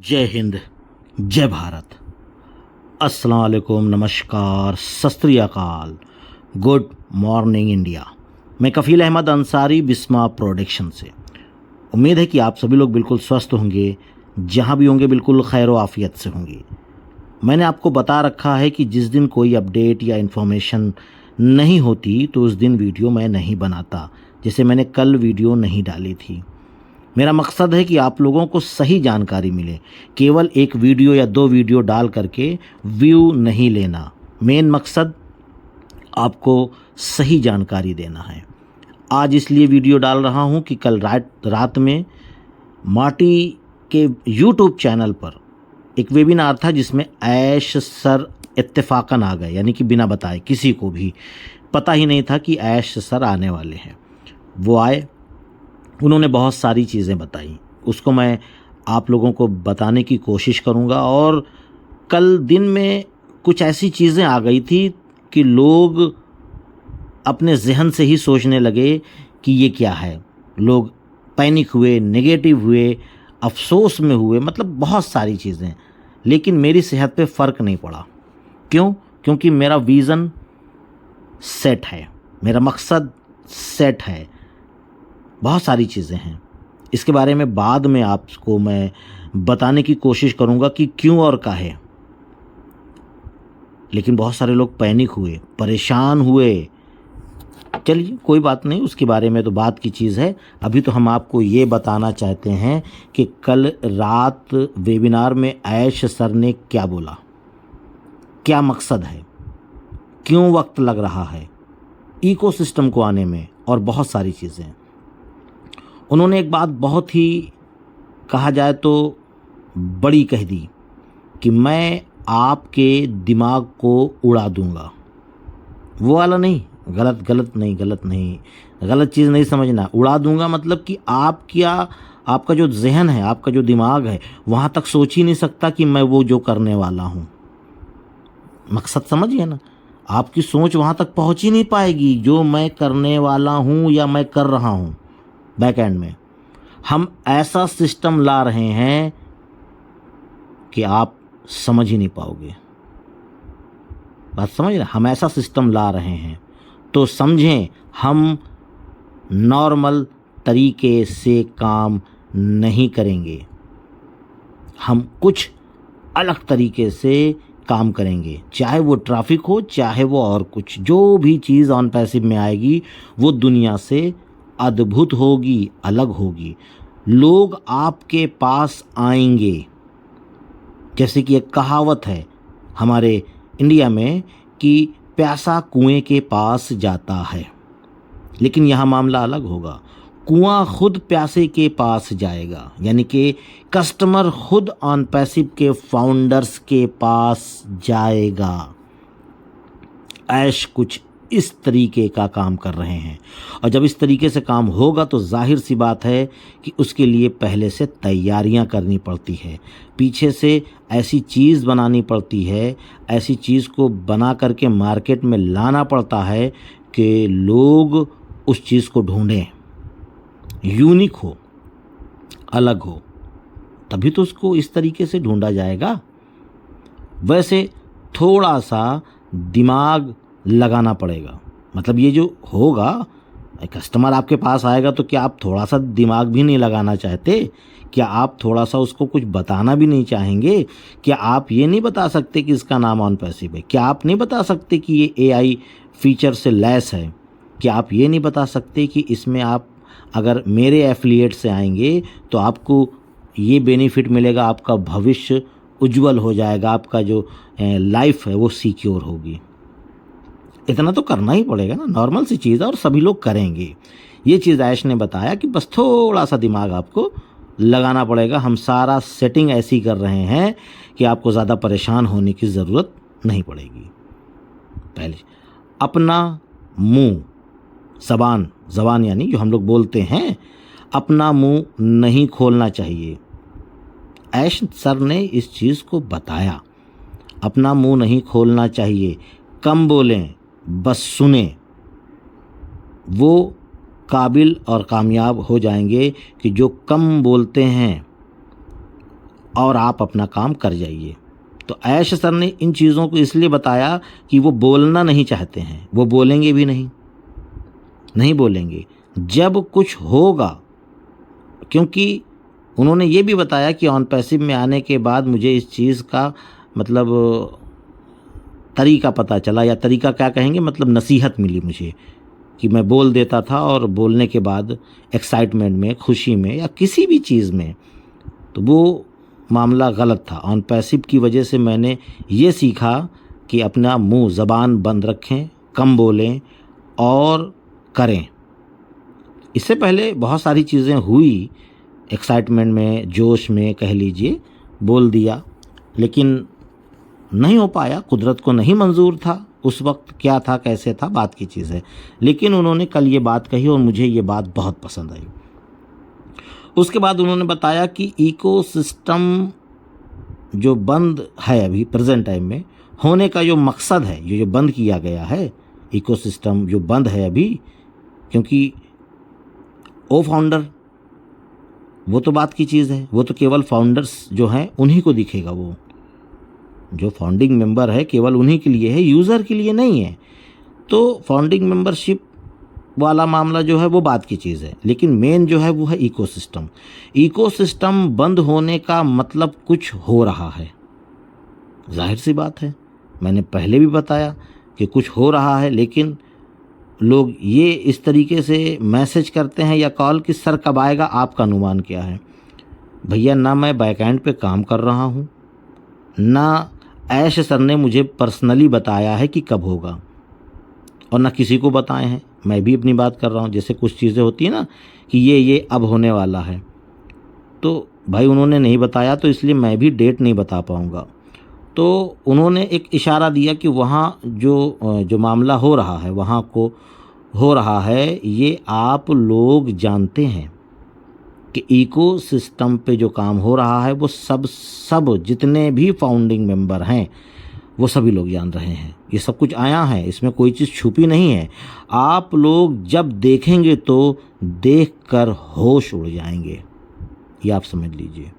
जय हिंद, जय भारत, अस्सलाम वालेकुम, नमस्कार, सत श्री अकाल, गुड मॉर्निंग इंडिया। मैं कफ़ील अहमद अंसारी, बिस्मा प्रोडक्शन से। उम्मीद है कि आप सभी लोग बिल्कुल स्वस्थ होंगे, जहाँ भी होंगे बिल्कुल खैर व आफियत से होंगे। मैंने आपको बता रखा है कि जिस दिन कोई अपडेट या इन्फॉर्मेशन नहीं होती तो उस दिन वीडियो मैं नहीं बनाता। जैसे मैंने कल वीडियो नहीं डाली थी। मेरा मकसद है कि आप लोगों को सही जानकारी मिले। केवल एक वीडियो या दो वीडियो डाल करके व्यू नहीं लेना। मेन मकसद आपको सही जानकारी देना है। आज इसलिए वीडियो डाल रहा हूं कि कल रात में माटी के यूट्यूब चैनल पर एक वेबिनार था जिसमें ऐश सर इत्तेफाकन आ गए, यानी कि बिना बताए, किसी को भी पता ही नहीं था कि ऐश सर आने वाले हैं। वो आए, उन्होंने बहुत सारी चीज़ें बताई, उसको मैं आप लोगों को बताने की कोशिश करूंगा। और कल दिन में कुछ ऐसी चीज़ें आ गई थी कि लोग अपने जहन से ही सोचने लगे कि ये क्या है। लोग पैनिक हुए, नेगेटिव हुए, अफसोस में हुए, मतलब बहुत सारी चीज़ें। लेकिन मेरी सेहत पे फ़र्क नहीं पड़ा। क्यों? क्योंकि मेरा विज़न सेट है, मेरा मकसद सेट है। बहुत सारी चीज़ें हैं, इसके बारे में बाद में आपको मैं बताने की कोशिश करूंगा कि क्यों और काहे। लेकिन बहुत सारे लोग पैनिक हुए, परेशान हुए। चलिए कोई बात नहीं, उसके बारे में तो बात की चीज़ है। अभी तो हम आपको ये बताना चाहते हैं कि कल रात वेबिनार में ऐश सर ने क्या बोला, क्या मकसद है, क्यों वक्त लग रहा है इकोसिस्टम को आने में, और बहुत सारी चीज़ें। उन्होंने एक बात बहुत ही, कहा जाए तो बड़ी कह दी कि मैं आपके दिमाग को उड़ा दूंगा। वो वाला नहीं, गलत चीज़ नहीं समझना। उड़ा दूंगा मतलब कि आपका जो जहन है, आपका जो दिमाग है, वहाँ तक सोच ही नहीं सकता कि मैं वो जो करने वाला हूँ। मकसद समझिए ना, आपकी सोच वहाँ तक पहुँच ही नहीं पाएगी जो मैं करने वाला हूँ या मैं कर रहा हूँ। बैक एंड में हम ऐसा सिस्टम ला रहे हैं कि आप समझ ही नहीं पाओगे। बात समझ रहे? हम ऐसा सिस्टम ला रहे हैं तो समझें, हम नॉर्मल तरीके से काम नहीं करेंगे, हम कुछ अलग तरीके से काम करेंगे। चाहे वो ट्रैफिक हो, चाहे वो और कुछ, जो भी चीज़ ऑन पैसिव में आएगी वो दुनिया से अद्भुत होगी, अलग होगी। लोग आपके पास आएंगे। जैसे कि एक कहावत है हमारे इंडिया में कि प्यासा कुएं के पास जाता है, लेकिन यहाँ मामला अलग होगा। कुआं खुद प्यासे के पास जाएगा, यानी कि कस्टमर खुद ऑन पैसिव के फाउंडर्स के पास जाएगा। ऐश कुछ इस तरीके का काम कर रहे हैं, और जब इस तरीके से काम होगा तो जाहिर सी बात है कि उसके लिए पहले से तैयारियां करनी पड़ती है, पीछे से ऐसी चीज़ बनानी पड़ती है, ऐसी चीज़ को बना करके मार्केट में लाना पड़ता है कि लोग उस चीज़ को ढूंढें, यूनिक हो, अलग हो, तभी तो उसको इस तरीके से ढूंढा जाएगा। वैसे थोड़ा सा दिमाग लगाना पड़ेगा। मतलब ये जो होगा, कस्टमर आपके पास आएगा तो क्या आप थोड़ा सा दिमाग भी नहीं लगाना चाहते? क्या आप थोड़ा सा उसको कुछ बताना भी नहीं चाहेंगे? क्या आप ये नहीं बता सकते कि इसका नाम ऑन पैसिव है? क्या आप नहीं बता सकते कि ये एआई फीचर से लैस है? क्या आप ये नहीं बता सकते कि इसमें आप अगर मेरे एफिलिएट से आएंगे तो आपको ये बेनिफिट मिलेगा, आपका भविष्य उज्जवल हो जाएगा, आपका जो लाइफ है वो सिक्योर होगी? इतना तो करना ही पड़ेगा ना, नॉर्मल सी चीज़ है और सभी लोग करेंगे। ये चीज़ ऐश ने बताया कि बस थोड़ा सा दिमाग आपको लगाना पड़ेगा। हम सारा सेटिंग ऐसी कर रहे हैं कि आपको ज़्यादा परेशान होने की ज़रूरत नहीं पड़ेगी। पहले अपना मुंह, ज़बान यानी जो हम लोग बोलते हैं, अपना मुंह नहीं खोलना चाहिए। ऐश सर ने इस चीज़ को बताया, अपना मुंह नहीं खोलना चाहिए, कम बोलें, बस सुने। वो काबिल और कामयाब हो जाएंगे कि जो कम बोलते हैं और आप अपना काम कर जाइए। तो ऐश सर ने इन चीज़ों को इसलिए बताया कि वो बोलना नहीं चाहते हैं, वो बोलेंगे भी नहीं बोलेंगे जब कुछ होगा, क्योंकि उन्होंने ये भी बताया कि ऑन पैसिव में आने के बाद मुझे इस चीज़ का मतलब तरीका पता चला, या तरीका क्या कहेंगे, मतलब नसीहत मिली मुझे कि मैं बोल देता था और बोलने के बाद एक्साइटमेंट में, खुशी में या किसी भी चीज़ में, तो वो मामला गलत था। ऑन पैसिव की वजह से मैंने ये सीखा कि अपना मुंह ज़बान बंद रखें, कम बोलें और करें। इससे पहले बहुत सारी चीज़ें हुई, एक्साइटमेंट में, जोश में कह लीजिए, बोल दिया, लेकिन नहीं हो पाया, कुदरत को नहीं मंजूर था। उस वक्त क्या था, कैसे था, बात की चीज़ है। लेकिन उन्होंने कल ये बात कही और मुझे ये बात बहुत पसंद आई। उसके बाद उन्होंने बताया कि इकोसिस्टम जो बंद है अभी प्रेजेंट टाइम में होने का जो मकसद है, ये जो बंद किया गया है इकोसिस्टम जो बंद है अभी, क्योंकि ओ फाउंडर वो तो बात की चीज़ है, वो तो केवल फाउंडर्स जो हैं उन्हीं को दिखेगा, वो जो फाउंडिंग मेंबर है केवल उन्हीं के लिए है, यूज़र के लिए नहीं है। तो फाउंडिंग मेंबरशिप वाला मामला जो है वो बात की चीज़ है, लेकिन मेन जो है वो है इकोसिस्टम। इकोसिस्टम बंद होने का मतलब कुछ हो रहा है, जाहिर सी बात है, मैंने पहले भी बताया कि कुछ हो रहा है। लेकिन लोग ये इस तरीके से मैसेज करते हैं या कॉल कि सर कब आएगा, आपका अनुमान क्या है। भैया ना मैं बैकएंड पे काम कर रहा हूँ, ना ऐश सर ने मुझे पर्सनली बताया है कि कब होगा, और ना किसी को बताए हैं। मैं भी अपनी बात कर रहा हूँ, जैसे कुछ चीज़ें होती है ना कि ये अब होने वाला है, तो भाई उन्होंने नहीं बताया, तो इसलिए मैं भी डेट नहीं बता पाऊँगा। तो उन्होंने एक इशारा दिया कि वहाँ जो मामला हो रहा है, वहाँ को हो रहा है, ये आप लोग जानते हैं कि इकोसिस्टम पे जो काम हो रहा है वो सब जितने भी फाउंडिंग मेंबर हैं वो सभी लोग जान रहे हैं। ये सब कुछ आया है, इसमें कोई चीज़ छुपी नहीं है। आप लोग जब देखेंगे तो देखकर होश उड़ जाएंगे, ये आप समझ लीजिए।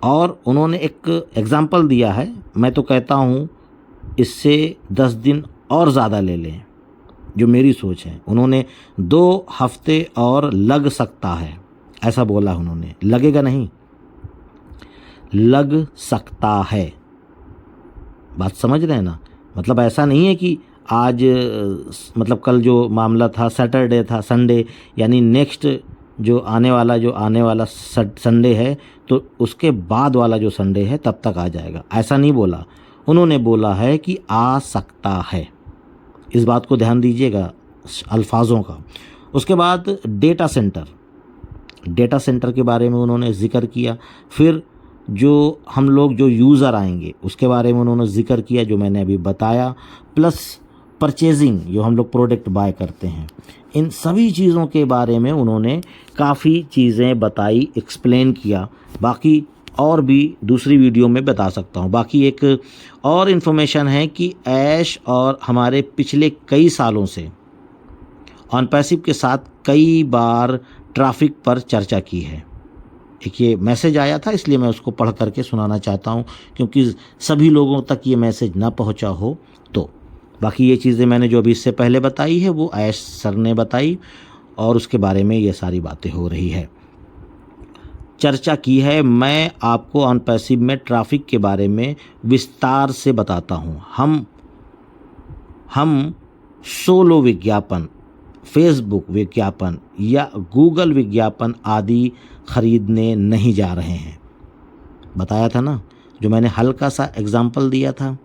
और उन्होंने एक एग्जाम्पल दिया है, मैं तो कहता हूँ इससे 10 दिन और ज़्यादा ले लें, जो मेरी सोच है। उन्होंने 2 हफ्ते और लग सकता है, ऐसा बोला उन्होंने, लगेगा नहीं, लग सकता है। बात समझ रहे हैं ना, मतलब ऐसा नहीं है कि आज मतलब कल जो मामला था सैटरडे था, संडे यानी नेक्स्ट जो आने वाला संडे है तो उसके बाद वाला जो संडे है तब तक आ जाएगा, ऐसा नहीं बोला। उन्होंने बोला है कि आ सकता है। इस बात को ध्यान दीजिएगा अल्फाजों का। उसके बाद डेटा सेंटर के बारे में उन्होंने ज़िक्र किया। फिर जो हम लोग जो यूज़र आएंगे उसके बारे में उन्होंने ज़िक्र किया, जो मैंने अभी बताया। प्लस परचेजिंग, जो हम लोग प्रोडक्ट बाय करते हैं, इन सभी चीज़ों के बारे में उन्होंने काफ़ी चीज़ें बताई, एक्सप्लेन किया। बाकी और भी दूसरी वीडियो में बता सकता हूँ। बाकी एक और इन्फॉर्मेशन है कि ऐश और हमारे पिछले कई सालों से ऑन पैसिव के साथ कई बार ट्रैफिक पर चर्चा की है। एक ये मैसेज आया था, इसलिए मैं उसको पढ़ करके सुनाना चाहता हूँ, क्योंकि सभी लोगों तक ये मैसेज ना पहुँचा हो। तो बाकी ये चीज़ें मैंने जो अभी इससे पहले बताई है वो ऐश सर ने बताई, और उसके बारे में ये सारी बातें हो रही है, चर्चा की है। मैं आपको ऑन पैसिव में ट्रैफिक के बारे में विस्तार से बताता हूँ। हम सोलो विज्ञापन, फेसबुक विज्ञापन या गूगल विज्ञापन आदि खरीदने नहीं जा रहे हैं। बताया था ना, जो मैंने हल्का सा एग्जाम्पल दिया था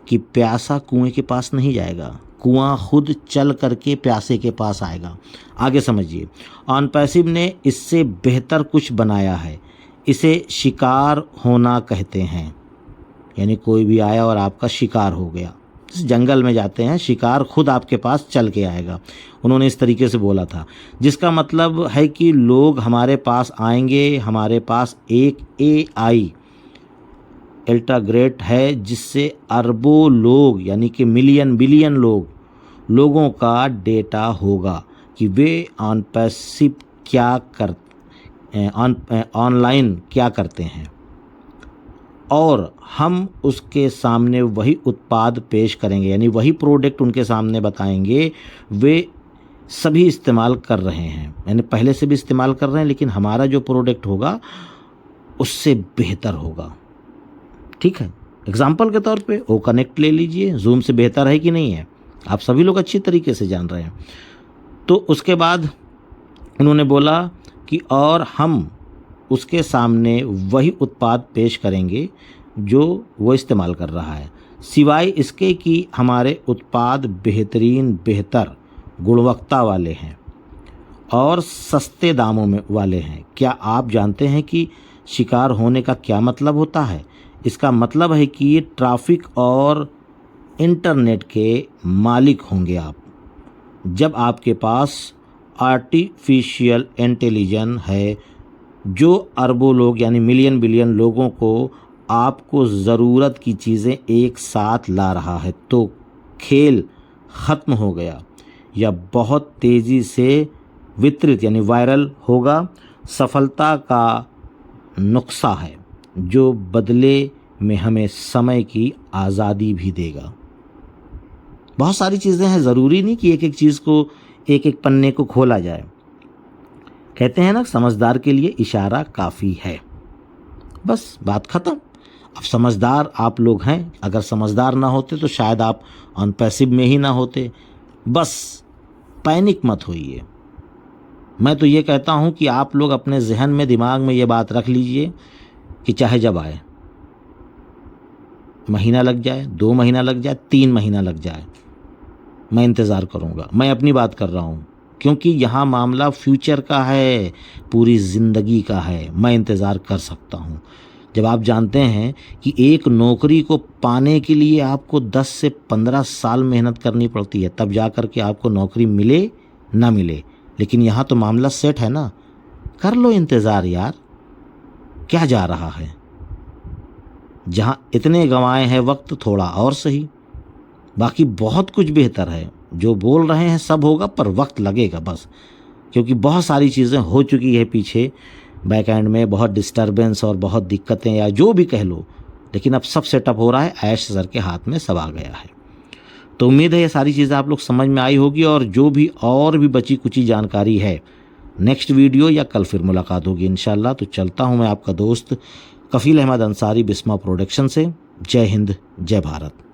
कि प्यासा कुएं के पास नहीं जाएगा, कुआं खुद चल करके प्यासे के पास आएगा। आगे समझिए, ऑन पैसिव ने इससे बेहतर कुछ बनाया है। इसे शिकार होना कहते हैं, यानी कोई भी आया और आपका शिकार हो गया। जंगल में जाते हैं, शिकार खुद आपके पास चल के आएगा, उन्होंने इस तरीके से बोला था। जिसका मतलब है कि लोग हमारे पास आएंगे, हमारे पास एक AI इंटीग्रेट है जिससे अरबों लोग यानी कि मिलियन बिलियन लोगों का डेटा होगा कि वे ऑन पैसिव क्या ऑनलाइन क्या करते हैं और हम उसके सामने वही उत्पाद पेश करेंगे, यानी वही प्रोडक्ट उनके सामने बताएंगे, वे सभी इस्तेमाल कर रहे हैं, यानी पहले से भी इस्तेमाल कर रहे हैं, लेकिन हमारा जो प्रोडक्ट होगा उससे बेहतर होगा। ठीक है, एग्जाम्पल के तौर पे ओ कनेक्ट ले लीजिए, जूम से बेहतर है कि नहीं है, आप सभी लोग अच्छी तरीके से जान रहे हैं। तो उसके बाद उन्होंने बोला कि और हम उसके सामने वही उत्पाद पेश करेंगे जो वो इस्तेमाल कर रहा है, सिवाय इसके कि हमारे उत्पाद बेहतर गुणवत्ता वाले हैं और सस्ते दामों में वाले हैं। क्या आप जानते हैं कि शिकार होने का क्या मतलब होता है? इसका मतलब है कि ये ट्रैफिक और इंटरनेट के मालिक होंगे आप, जब आपके पास आर्टिफिशियल इंटेलिजेंस है जो अरबों लोग यानी मिलियन बिलियन लोगों को आपको ज़रूरत की चीज़ें एक साथ ला रहा है, तो खेल ख़त्म हो गया या बहुत तेज़ी से वितरित यानी वायरल होगा। सफलता का नुस्खा है जो बदले में हमें समय की आज़ादी भी देगा। बहुत सारी चीज़ें हैं, ज़रूरी नहीं कि एक एक चीज़ को एक एक पन्ने को खोला जाए। कहते हैं ना, समझदार के लिए इशारा काफ़ी है, बस बात ख़त्म। अब समझदार आप लोग हैं, अगर समझदार ना होते तो शायद आप ऑन पैसिव में ही ना होते। बस पैनिक मत होइए। मैं तो ये कहता हूँ कि आप लोग अपने जहन में दिमाग में ये बात रख लीजिए कि चाहे जब आए, महीना लग जाए, 2 महीना लग जाए, 3 महीना लग जाए, मैं इंतज़ार करूँगा। मैं अपनी बात कर रहा हूँ, क्योंकि यहाँ मामला फ्यूचर का है, पूरी ज़िंदगी का है। मैं इंतज़ार कर सकता हूँ। जब आप जानते हैं कि एक नौकरी को पाने के लिए आपको 10 से 15 साल मेहनत करनी पड़ती है, तब जा कर के आपको नौकरी मिले ना मिले, लेकिन यहाँ तो मामला सेट है ना। कर लो इंतज़ार यार, क्या जा रहा है। जहाँ इतने गंवाए हैं वक्त, थोड़ा और सही। बाकी बहुत कुछ बेहतर है, जो बोल रहे हैं सब होगा, पर वक्त लगेगा बस, क्योंकि बहुत सारी चीज़ें हो चुकी है पीछे बैक एंड में, बहुत डिस्टर्बेंस और बहुत दिक्कतें या जो भी कह लो, लेकिन अब सब सेटअप हो रहा है, ऐश सर के हाथ में सब आ गया है। तो उम्मीद है ये सारी चीज़ें आप लोग समझ में आई होगी, और जो भी और भी बची कुची जानकारी है नेक्स्ट वीडियो या कल फिर मुलाकात होगी इंशाल्लाह। तो चलता हूँ मैं आपका दोस्त कफील अहमद अंसारी, बिस्मा प्रोडक्शन से। जय हिंद, जय भारत।